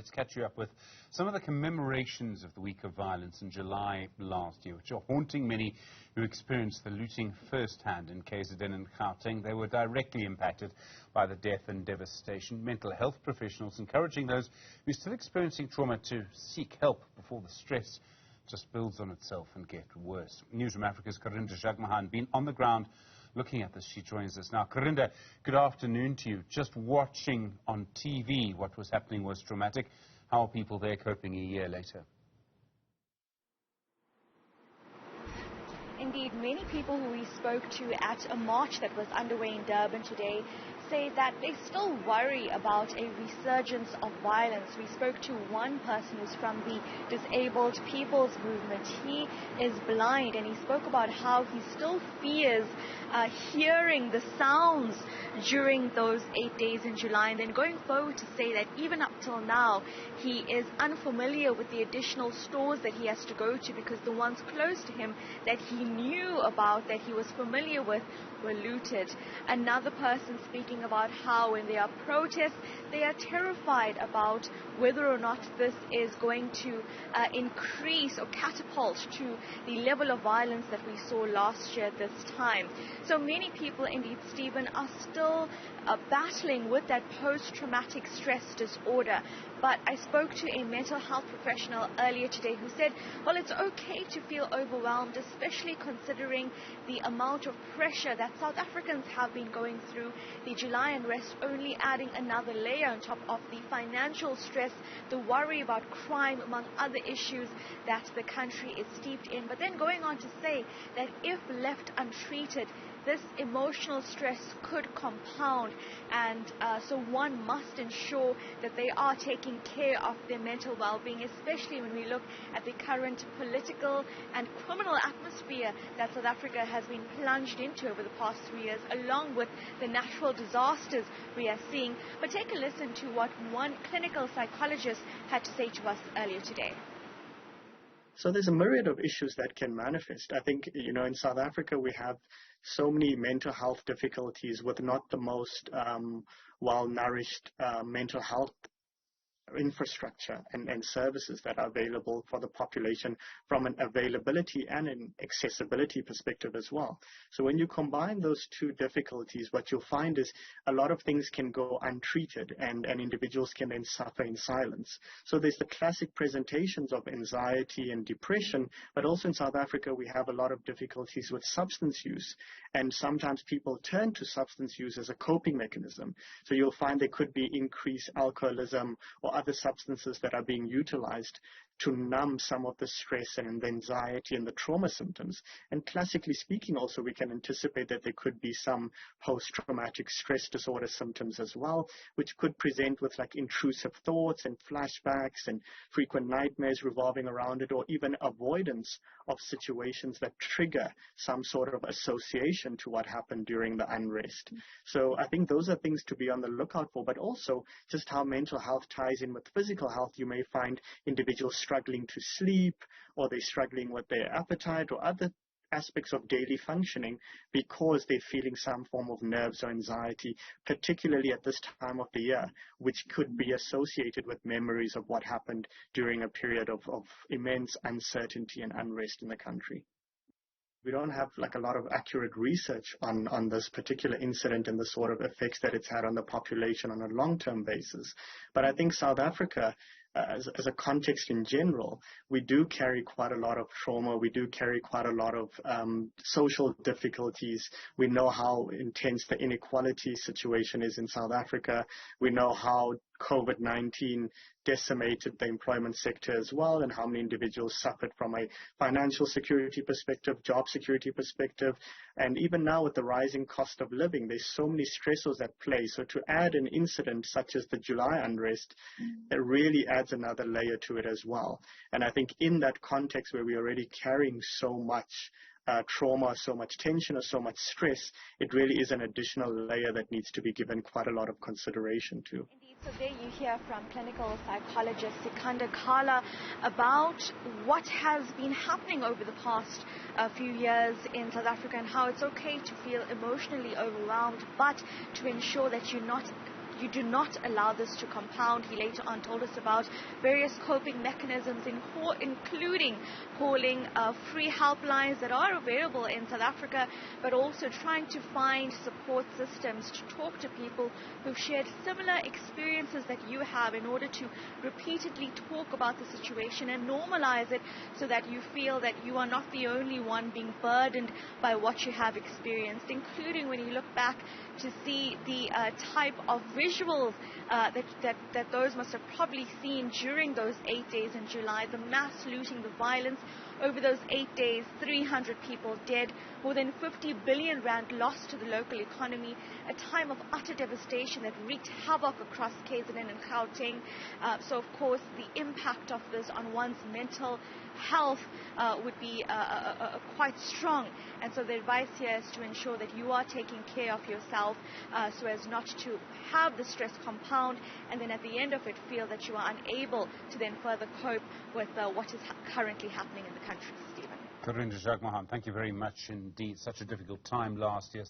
let's catch you up with some of the commemorations of the week of violence in July last year, which are haunting many who experienced the looting firsthand in KZN and Gauteng. They were directly impacted by the death and devastation. Mental health professionals encouraging those who are still experiencing trauma to seek help before the stress just builds on itself and gets worse. Newzroom Afrika's Karinda Jagmohan been on the ground looking at this. She joins us now. Karinda, good afternoon to you. Just watching on TV what was happening was traumatic. How are people there coping a year later? Indeed, many people who we spoke to at a march that was underway in Durban today say that they still worry about a resurgence of violence. We spoke to one person who's from the Disabled People's Movement. He is blind, and he spoke about how he still fears hearing the sounds during those 8 days in July, and then going forward to say that even up till now he is unfamiliar with the additional stores that he has to go to because the ones close to him that he knew about, that he was familiar with, were looted. Another person speaking about how when there are protests, they are terrified about whether or not this is going to increase or catapult to the level of violence that we saw last year at this time. So many people, indeed, Stephen, are still battling with that post-traumatic stress disorder. But I spoke to a mental health professional earlier today who said, well, it's okay to feel overwhelmed, especially considering the amount of pressure that South Africans have been going through. The July unrest only adding another layer on top of the financial stress, the worry about crime, among other issues that the country is steeped in. But then going on to say that if left untreated, this emotional stress could compound, and so one must ensure that they are taking care of their mental well-being, especially when we look at the current political and criminal atmosphere that South Africa has been plunged into over the past 3 years, along with the natural disasters we are seeing. But take a listen to what one clinical psychologist had to say to us earlier today. So there's a myriad of issues that can manifest. I think, in South Africa, we have so many mental health difficulties with not the most well-nourished mental health infrastructure and services that are available for the population from an availability and an accessibility perspective as well. So when you combine those two difficulties, what you'll find is a lot of things can go untreated and individuals can then suffer in silence. So there's the classic presentations of anxiety and depression, but also in South Africa we have a lot of difficulties with substance use, and sometimes people turn to substance use as a coping mechanism. So you'll find there could be increased alcoholism or other substances that are being utilized to numb some of the stress and the anxiety and the trauma symptoms. And classically speaking, also, we can anticipate that there could be some post-traumatic stress disorder symptoms as well, which could present with like intrusive thoughts and flashbacks and frequent nightmares revolving around it, or even avoidance of situations that trigger some sort of association to what happened during the unrest. So I think those are things to be on the lookout for, but also just how mental health ties in with physical health. You may find individuals struggling to sleep, or they're struggling with their appetite or other aspects of daily functioning because they're feeling some form of nerves or anxiety, particularly at this time of the year, which could be associated with memories of what happened during a period of immense uncertainty and unrest in the country. We don't have like a lot of accurate research on this particular incident and the sort of effects that it's had on the population on a long-term basis. But I think South Africa, as a context in general, we do carry quite a lot of trauma. We do carry quite a lot of social difficulties. We know how intense the inequality situation is in South Africa. We know how COVID-19 decimated the employment sector as well, and how many individuals suffered from a financial security perspective, job security perspective. And even now with the rising cost of living, there's so many stressors at play. So to add an incident such as the July unrest, it really adds another layer to it as well. And I think in that context where we're already carrying so much trauma, so much tension, or so much stress, it really is an additional layer that needs to be given quite a lot of consideration to. Indeed, so there you hear from clinical psychologist Sikanda Kala about what has been happening over the past few years in South Africa, and how it's okay to feel emotionally overwhelmed, but to ensure that you're not you do not allow this to compound. He later on told us about various coping mechanisms, including calling free helplines that are available in South Africa, but also trying to find support systems to talk to people who've shared similar experiences that you have in order to repeatedly talk about the situation and normalize it so that you feel that you are not the only one being burdened by what you have experienced, including when you look back to see the type of visuals that those must have probably seen during those 8 days in July, the mass looting, the violence. Over those 8 days, 300 people dead, more than 50 billion rand lost to the local economy, a time of utter devastation that wreaked havoc across KZN and Gauteng. So, of course, the impact of this on one's mental health would be quite strong. And so the advice here is to ensure that you are taking care of yourself so as not to have the stress compound and then at the end of it feel that you are unable to then further cope with what is currently happening in the country, Stephen. Karinda, Jagmohan, thank you very much indeed. Such a difficult time last year.